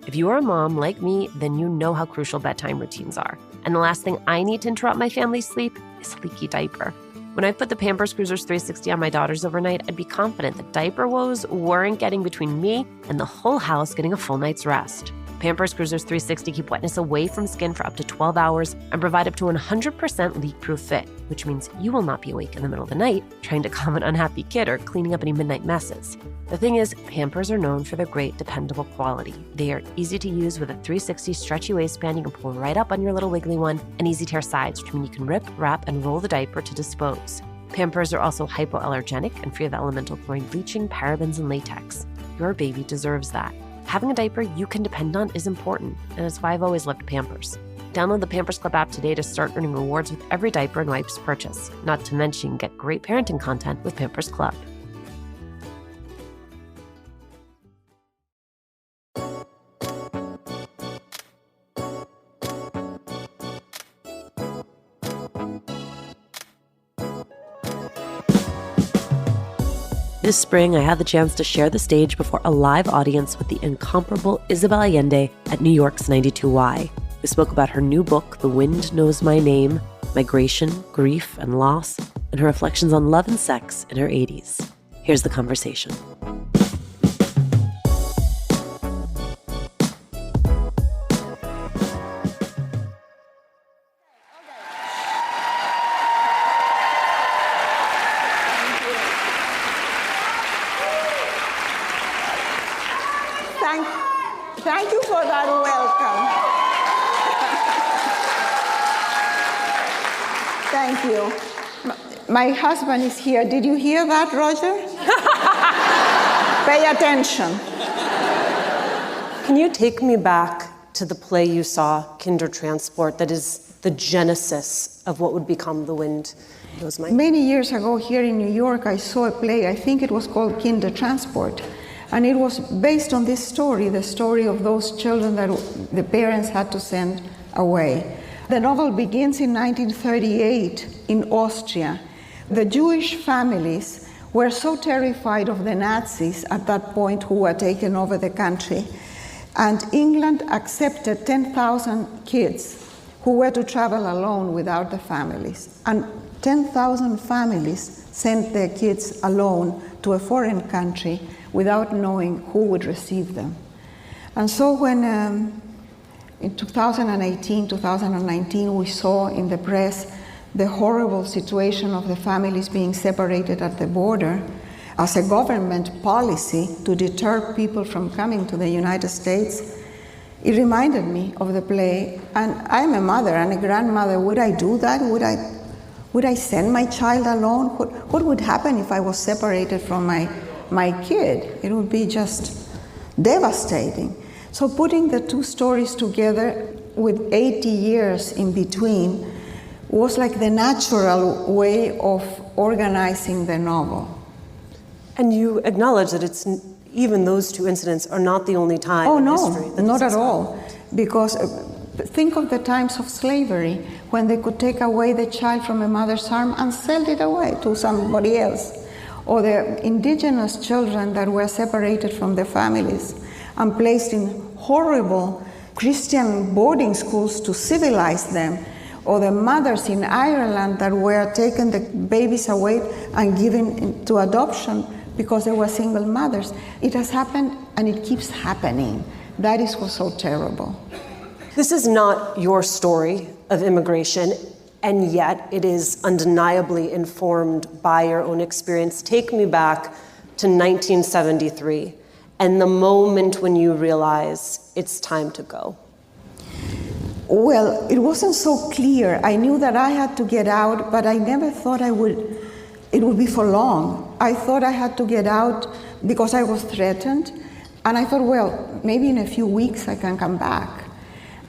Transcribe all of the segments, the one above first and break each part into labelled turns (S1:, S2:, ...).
S1: If you are a mom like me, then you know how crucial bedtime routines are. And the last thing I need to interrupt my family's sleep is a leaky diaper. When I put the Pampers Cruisers 360 on my daughters overnight, I'd be confident that diaper woes weren't getting between me and the whole house getting a full night's rest. Pampers Cruisers 360 keep wetness away from skin for up to 12 hours and provide up to 100% leak-proof fit, which means you will not be awake in the middle of the night trying to calm an unhappy kid or cleaning up any midnight messes. The thing is, Pampers are known for their great, dependable quality. They are easy to use with a 360 stretchy waistband you can pull right up on your little wiggly one, and easy tear sides, which mean you can rip, wrap, and roll the diaper to dispose. Pampers are also hypoallergenic and free of elemental chlorine bleaching, parabens, and latex. Your baby deserves that. Having a diaper you can depend on is important, and it's why I've always loved Pampers. Download the Pampers Club app today to start earning rewards with every diaper and wipes purchase. Not to mention, get great parenting content with Pampers Club. This spring, I had the chance to share the stage before a live audience with the incomparable Isabel Allende at New York's 92Y. We spoke about her new book, The Wind Knows My Name, migration, grief, and loss, and her reflections on love and sex in her 80s. Here's the conversation.
S2: Thank you for that welcome. Thank you. My husband is here. Did you hear that, Roger? Pay attention.
S3: Can you take me back to the play you saw, Kindertransport, that is the genesis of what would become The Wind Knows My Name?
S2: Many years ago here in New York, I saw a play, I think it was called Kindertransport. And it was based on this story, the story of those children that the parents had to send away. The novel begins in 1938 in Austria. The Jewish families were so terrified of the Nazis at that point who were taking over the country. And England accepted 10,000 kids who were to travel alone without the families. And 10,000 families sent their kids alone to a foreign country without knowing who would receive them. And so when in 2018, 2019, we saw in the press the horrible situation of the families being separated at the border as a government policy to deter people from coming to the United States, it reminded me of the play. And I'm a mother and a grandmother. Would I do that? Would I send my child alone? What would happen if I was separated from my kid? It would be just devastating. So putting the two stories together with 80 years in between was like the natural way of organizing the novel.
S3: And you acknowledge that it's even those two incidents are not the only time in history that
S2: not
S3: this
S2: at all.
S3: happened.
S2: Because think of the times of slavery when they could take away the child from a mother's arm and sell it away to somebody else. Or the indigenous children that were separated from their families and placed in horrible Christian boarding schools to civilize them. Or the mothers in Ireland that were taking the babies away and given to adoption because they were single mothers. It has happened and it keeps happening. That is what's so terrible.
S3: This is not your story of immigration, and yet it is undeniably informed by your own experience. Take me back to 1973 and the moment when you realize it's time to go.
S2: Well, it wasn't so clear. I knew that I had to get out, but I never thought it would be for long. I thought I had to get out because I was threatened, and I thought, well, maybe in a few weeks I can come back.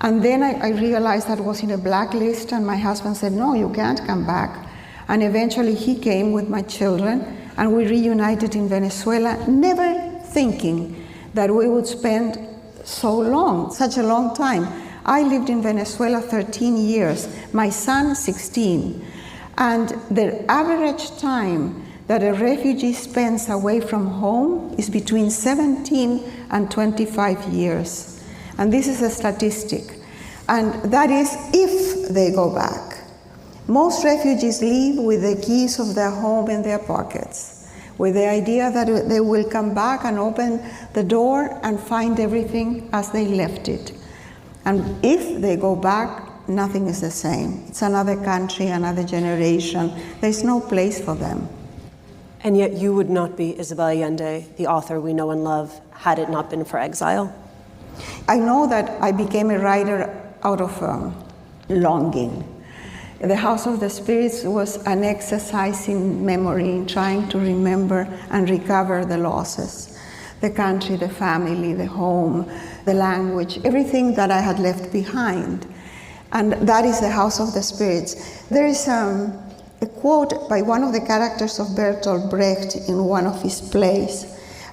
S2: And then I realized that I was in a blacklist, and my husband said, no, you can't come back. And eventually he came with my children, and we reunited in Venezuela, never thinking that we would spend such a long time. I lived in Venezuela 13 years, my son 16. And the average time that a refugee spends away from home is between 17 and 25 years. And this is a statistic. And that is if they go back. Most refugees leave with the keys of their home in their pockets, with the idea that they will come back and open the door and find everything as they left it. And if they go back, nothing is the same. It's another country, another generation. There's no place for them.
S3: And yet you would not be Isabel Allende, the author we know and love, had it not been for exile.
S2: I know that I became a writer out of longing. The House of the Spirits was an exercise in memory, in trying to remember and recover the losses. The country, the family, the home, the language, everything that I had left behind. And that is the House of the Spirits. There is a quote by one of the characters of Bertolt Brecht in one of his plays.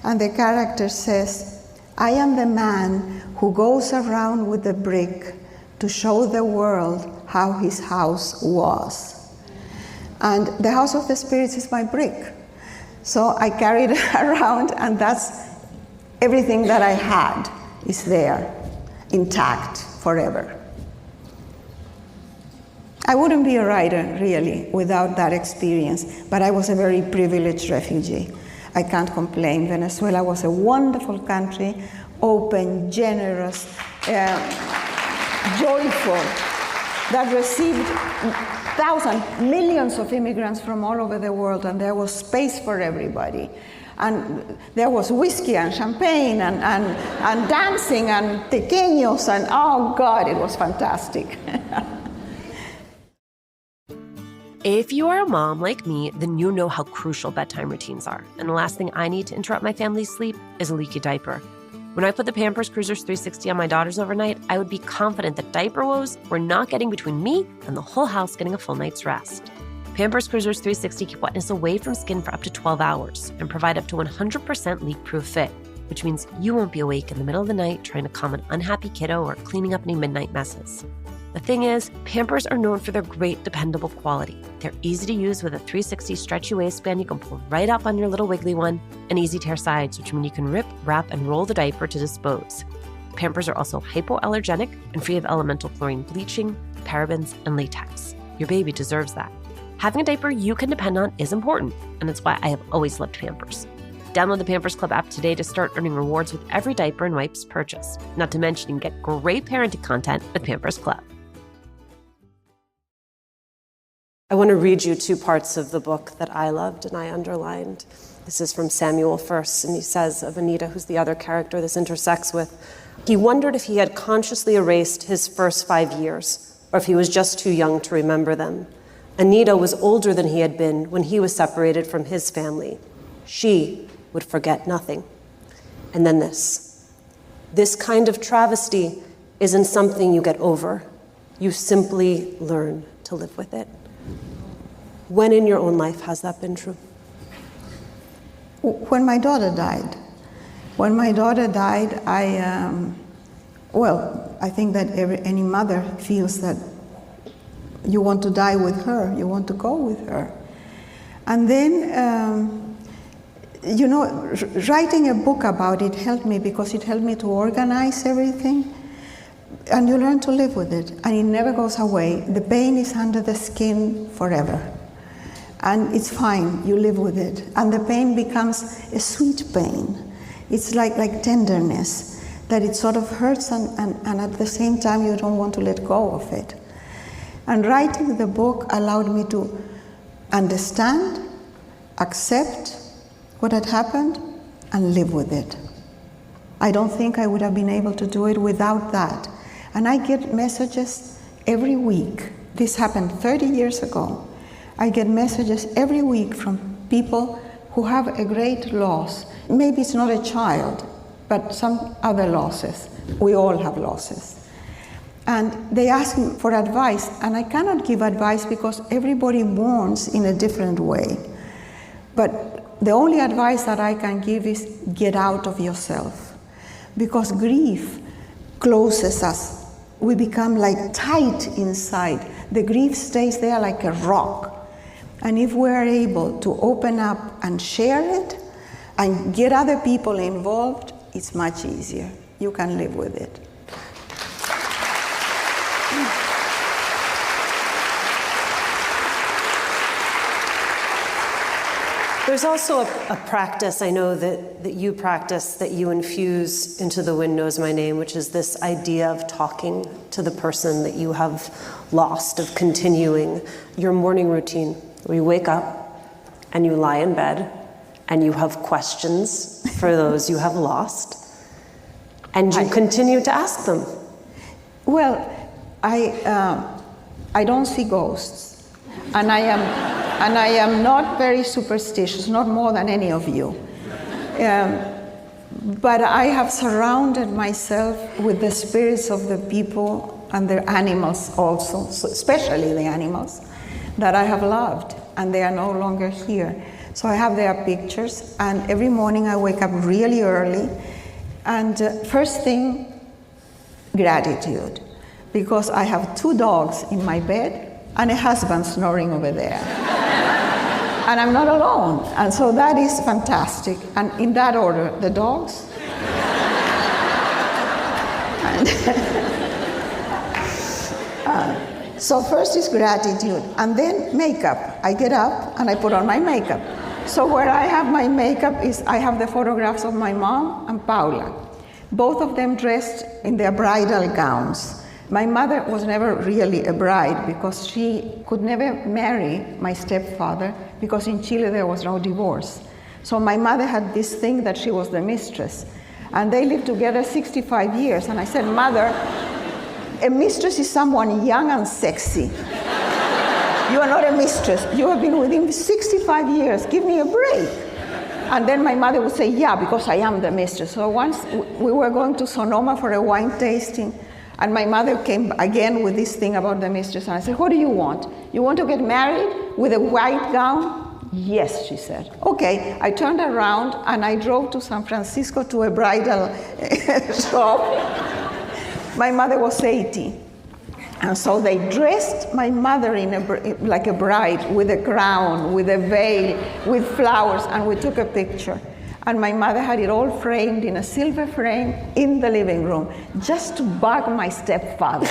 S2: And the character says, "I am the man who goes around with the brick to show the world how his house was." And the House of the Spirits is my brick. So I carried it around, and that's everything that I had is there, intact forever. I wouldn't be a writer, really, without that experience, but I was a very privileged refugee. I can't complain. Venezuela was a wonderful country, open, generous, joyful, that received millions of immigrants from all over the world, and there was space for everybody. And there was whiskey and champagne and dancing and tequeños, and oh God, it was fantastic.
S1: If you are a mom like me, then you know how crucial bedtime routines are. And the last thing I need to interrupt my family's sleep is a leaky diaper. When I put the Pampers Cruisers 360 on my daughters overnight, I would be confident that diaper woes were not getting between me and the whole house getting a full night's rest. Pampers Cruisers 360 keep wetness away from skin for up to 12 hours and provide up to 100% leak-proof fit, which means you won't be awake in the middle of the night trying to calm an unhappy kiddo or cleaning up any midnight messes. The thing is, Pampers are known for their great, dependable quality. They're easy to use with a 360 stretchy waistband you can pull right up on your little wiggly one, and easy tear sides, which mean you can rip, wrap, and roll the diaper to dispose. Pampers are also hypoallergenic and free of elemental chlorine bleaching, parabens, and latex. Your baby deserves that. Having a diaper you can depend on is important, and that's why I have always loved Pampers. Download the Pampers Club app today to start earning rewards with every diaper and wipes purchase. Not to mention, you can get great parenting content with Pampers Club.
S3: I want to read you two parts of the book that I loved and I underlined. This is from Samuel first, and he says of Anita, who's the other character this intersects with, he wondered if he had consciously erased his first 5 years, or if he was just too young to remember them. Anita was older than he had been when he was separated from his family. She would forget nothing. And then this kind of travesty isn't something you get over. You simply learn to live with it. When in your own life has that been true?
S2: When my daughter died. When my daughter died, I think that any mother feels that you want to die with her, you want to go with her. And then, writing a book about it helped me because it helped me to organize everything. And you learn to live with it, and it never goes away. The pain is under the skin forever. And it's fine, you live with it. And the pain becomes a sweet pain. It's like tenderness, that it sort of hurts and at the same time you don't want to let go of it. And writing the book allowed me to understand, accept what had happened, and live with it. I don't think I would have been able to do it without that. And I get messages every week. This happened 30 years ago. I get messages every week from people who have a great loss. Maybe it's not a child, but some other losses. We all have losses. And they ask me for advice, and I cannot give advice because everybody mourns in a different way. But the only advice that I can give is get out of yourself, because grief closes us. We become like tight inside. The grief stays there like a rock. And if we are able to open up and share it and get other people involved, it's much easier. You can live with it.
S3: There's also a practice I know that you practice, that you infuse into The Wind Knows My Name, which is this idea of talking to the person that you have lost, of continuing your morning routine, where you wake up and you lie in bed and you have questions for those you have lost, and you continue to ask them.
S2: Well, I don't see ghosts, and I am not very superstitious, not more than any of you. But I have surrounded myself with the spirits of the people and the animals also, so especially the animals that I have loved, and they are no longer here. So I have their pictures, and every morning I wake up really early, and first thing, gratitude, because I have 2 dogs in my bed and a husband snoring over there. And I'm not alone, and so that is fantastic. And in that order, the dogs. So first is gratitude, and then makeup. I get up and I put on my makeup. So where I have my makeup is, I have the photographs of my mom and Paula, both of them dressed in their bridal gowns. My mother was never really a bride because she could never marry my stepfather, because in Chile there was no divorce. So my mother had this thing that she was the mistress. And they lived together 65 years. And I said, Mother, a mistress is someone young and sexy. You are not a mistress. You have been with him 65 years. Give me a break. And then my mother would say, yeah, because I am the mistress. So once we were going to Sonoma for a wine tasting, and my mother came again with this thing about the mistress. And I said, what do you want? You want to get married with a white gown? Yes, she said. Okay, I turned around and I drove to San Francisco to a bridal shop. My mother was 80. And so they dressed my mother in like a bride, with a crown, with a veil, with flowers, and we took a picture. And my mother had it all framed in a silver frame in the living room, just to bug my stepfather.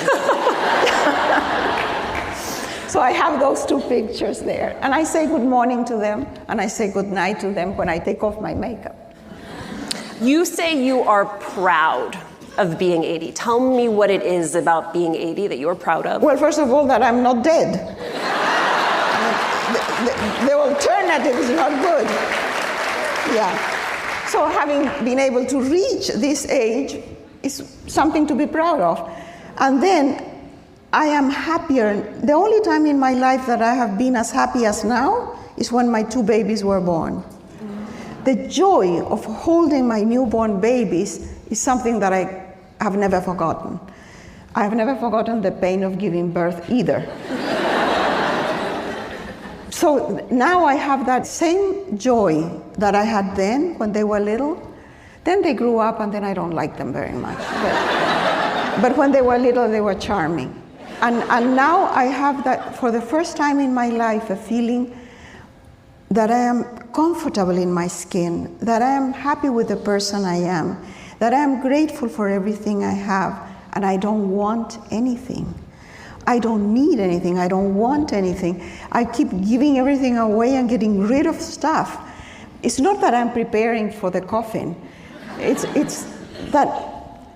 S2: So I have those 2 pictures there. And I say good morning to them, and I say good night to them when I take off my makeup.
S3: You say you are proud of being 80. Tell me what it is about being 80 that you're proud of.
S2: Well, first of all, that I'm not dead. The alternative is not good. Yeah. So having been able to reach this age is something to be proud of. And then I am happier. The only time in my life that I have been as happy as now is when my 2 babies were born. The joy of holding my newborn babies is something that I have never forgotten. I have never forgotten the pain of giving birth either. So now I have that same joy that I had then when they were little. Then they grew up and then I don't like them very much. But when they were little, they were charming. And now I have that, for the first time in my life, a feeling that I am comfortable in my skin, that I am happy with the person I am, that I am grateful for everything I have, and I don't want anything. I don't need anything, I don't want anything. I keep giving everything away and getting rid of stuff. It's not that I'm preparing for the coffin. It's that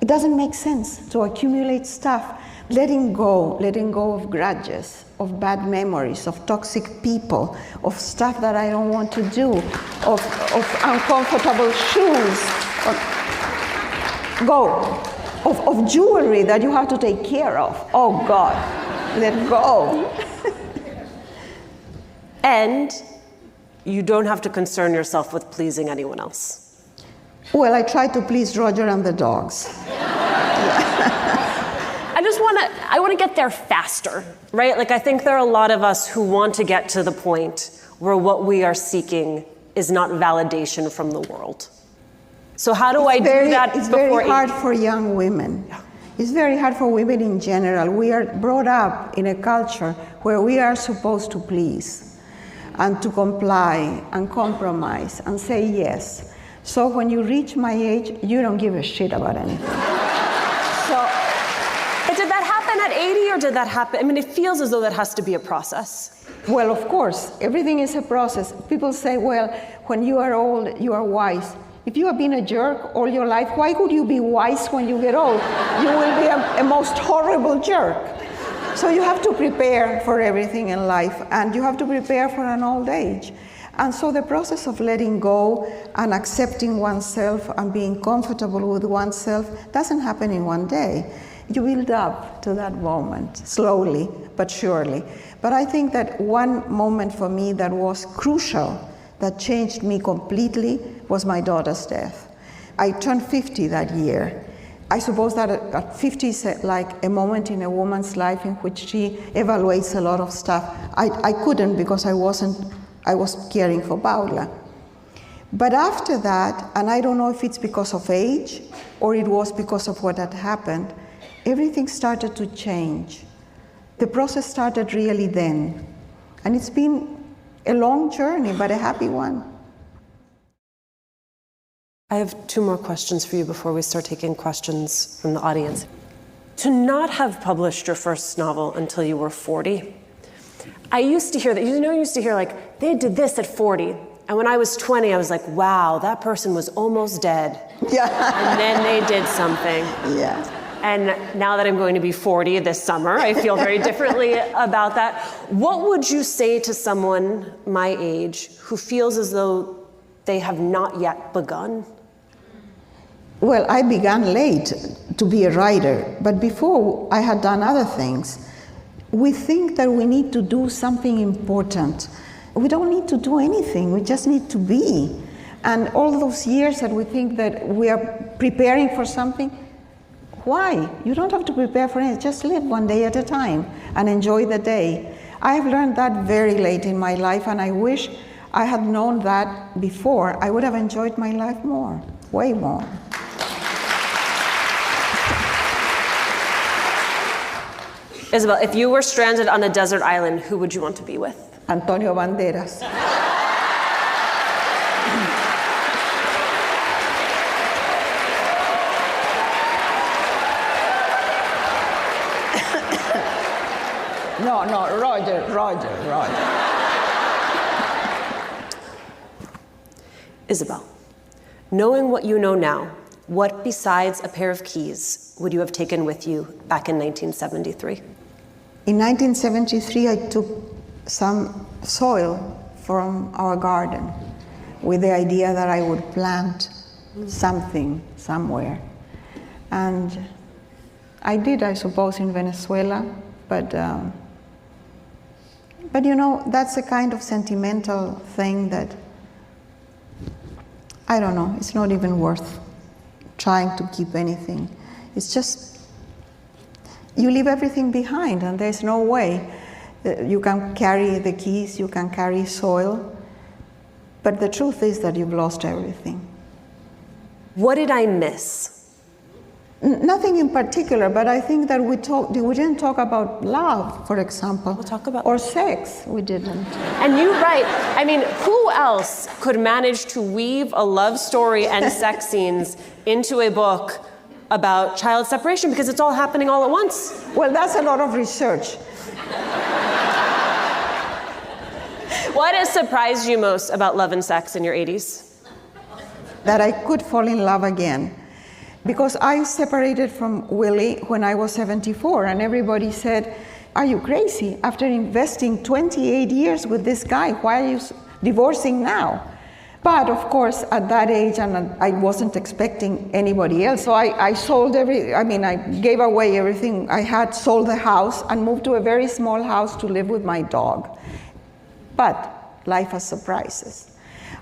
S2: it doesn't make sense to accumulate stuff. Letting go of grudges, of bad memories, of toxic people, of stuff that I don't want to do, of uncomfortable shoes. Of jewelry that you have to take care of. Oh God, let go.
S3: And you don't have to concern yourself with pleasing anyone else.
S2: Well, I try to please Roger and the dogs.
S3: I want to get there faster, right? Like, I think there are a lot of us who want to get to the point where what we are seeking is not validation from the world. So how do I do that before?
S2: It's very hard for young women. Yeah. It's very hard for women in general. We are brought up in a culture where we are supposed to please. and to comply and compromise and say yes. So when you reach my age, you don't give a shit about anything.
S3: But did that happen at 80 or did that happen? I mean, it feels as though that has to be a process.
S2: Well, of course, everything is a process. People say, well, when you are old, you are wise. If you have been a jerk all your life, why would you be wise when you get old? You will be a most horrible jerk. So you have to prepare for everything in life, and you have to prepare for an old age. And so the process of letting go and accepting oneself and being comfortable with oneself doesn't happen in one day. You build up to that moment, slowly but surely. But I think that one moment for me that was crucial, that changed me completely, was my daughter's death. I turned 50 that year. I suppose that at 50 is like a moment in a woman's life in which she evaluates a lot of stuff. I couldn't because I was caring for Paula. But after that, and I don't know if it's because of age or it was because of what had happened, everything started to change. The process started really then. And it's been a long journey, but a happy one.
S3: I have 2 more questions for you before we start taking questions from the audience. To not have published your first novel until you were 40, I used to hear that, you used to hear like, they did this at 40. And when I was 20, I was like, wow, that person was almost dead.
S2: Yeah.
S3: And then they did something.
S2: Yeah.
S3: And now that I'm going to be 40 this summer, I feel very differently about that. What would you say to someone my age who feels as though they have not yet begun?
S2: Well, I began late to be a writer, but before I had done other things. We think that we need to do something important. We don't need to do anything, we just need to be. And all those years that we think that we are preparing for something, why? You don't have to prepare for anything, just live one day at a time and enjoy the day. I have learned that very late in my life, and I wish I had known that before. I would have enjoyed my life more, way more.
S3: Isabel, if you were stranded on a desert island, who would you want to be with?
S2: Antonio Banderas. No, Roger.
S3: Isabel, knowing what you know now, what besides a pair of keys would you have taken with you back in 1973?
S2: In 1973, I took some soil from our garden with the idea that I would plant something somewhere. And I did, I suppose, in Venezuela, but that's a kind of sentimental thing that, I don't know, it's not even worth trying to keep anything. It's just, you leave everything behind, and there's no way. You can carry the keys, you can carry soil, but the truth is that you've lost everything.
S3: What did I miss?
S2: Nothing in particular, but I think that we didn't talk about love, for example.
S3: We'll talk about...
S2: Or sex, we didn't.
S3: And you write, I mean, who else could manage to weave a love story and sex scenes into a book about child separation, because it's all happening all at once?
S2: Well, that's a lot of research.
S3: What has surprised you most about love and sex in your 80s?
S2: That I could fall in love again. Because I separated from Willie when I was 74, and everybody said, are you crazy? After investing 28 years with this guy, why are you divorcing now? But of course, at that age, and I wasn't expecting anybody else, so I sold I gave away everything I had, sold the house, and moved to a very small house to live with my dog. But life has surprises.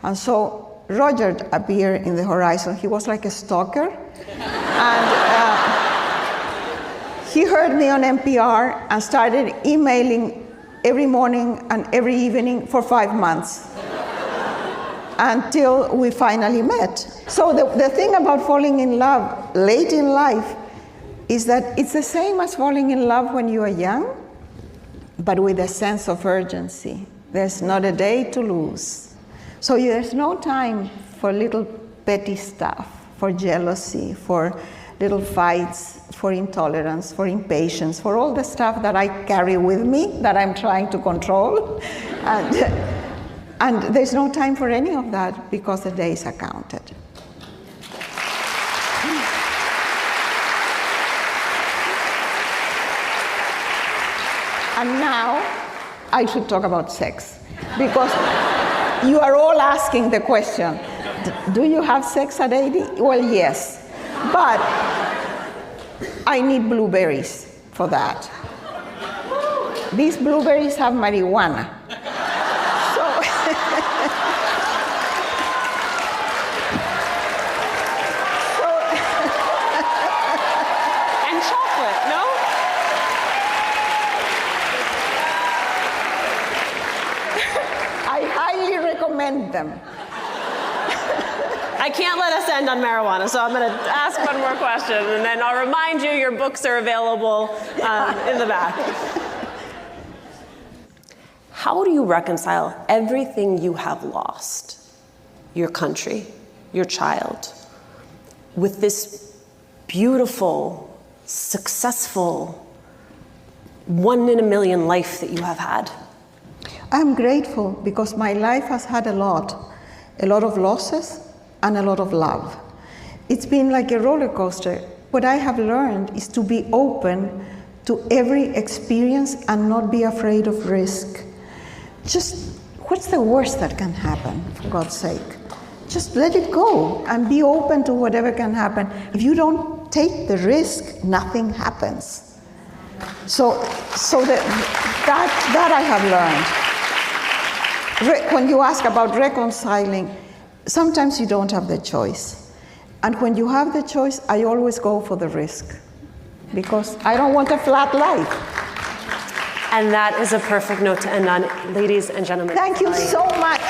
S2: And so Roger appeared in the horizon. He was like a stalker. And he heard me on NPR and started emailing every morning and every evening for 5 months until we finally met. So the thing about falling in love late in life is that it's the same as falling in love when you are young, but with a sense of urgency. There's not a day to lose. So there's no time for little petty stuff, for jealousy, for little fights, for intolerance, for impatience, for all the stuff that I carry with me that I'm trying to control. And there's no time for any of that because the days are counted. And now I should talk about sex, because you are all asking the question, do you have sex at 80? Well, yes, but I need blueberries for that. These blueberries have marijuana.
S3: And chocolate, no?
S2: I highly recommend them.
S3: I can't let us end on marijuana, so I'm going to ask one more question, and then I'll remind you your books are available in the back. How do you reconcile everything you have lost, your country, your child, with this beautiful, successful, 1 in a million life that you have had?
S2: I'm grateful because my life has had a lot of losses and a lot of love. It's been like a roller coaster. What I have learned is to be open to every experience and not be afraid of risk. Just, what's the worst that can happen, for God's sake? Just let it go and be open to whatever can happen. If you don't take the risk, nothing happens. So that I have learned. When you ask about reconciling, sometimes you don't have the choice. And when you have the choice, I always go for the risk, because I don't want a flat life.
S3: And that is a perfect note to end on. Ladies and gentlemen.
S2: Thank you so much.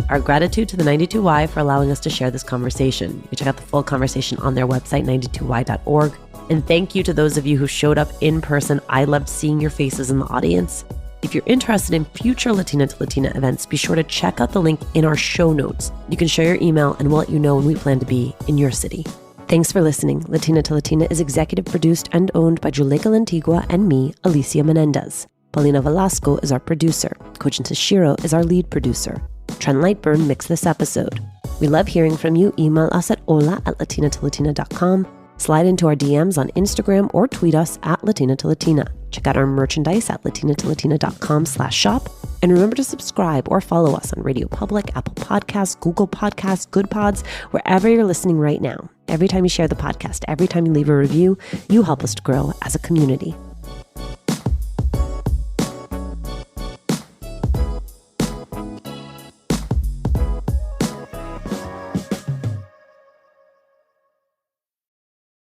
S1: Our gratitude to the 92Y for allowing us to share this conversation. You can check out the full conversation on their website, 92y.org. And thank you to those of you who showed up in person. I loved seeing your faces in the audience. If you're interested in future Latina to Latina events, be sure to check out the link in our show notes. You can share your email and we'll let you know when we plan to be in your city. Thanks for listening. Latina to Latina is executive produced and owned by Juleka Lantigua and me, Alicia Menendez. Paulina Velasco is our producer. Kojin Tashiro is our lead producer. Trent Lightburn mixed this episode. We love hearing from you. Email us at hola@latinatolatina.com. Slide into our DMs on Instagram or tweet us at Latina to Latina. Check out our merchandise at latinatolatina.com/shop. And remember to subscribe or follow us on Radio Public, Apple Podcasts, Google Podcasts, Good Pods, wherever you're listening right now. Every time you share the podcast, every time you leave a review, you help us to grow as a community.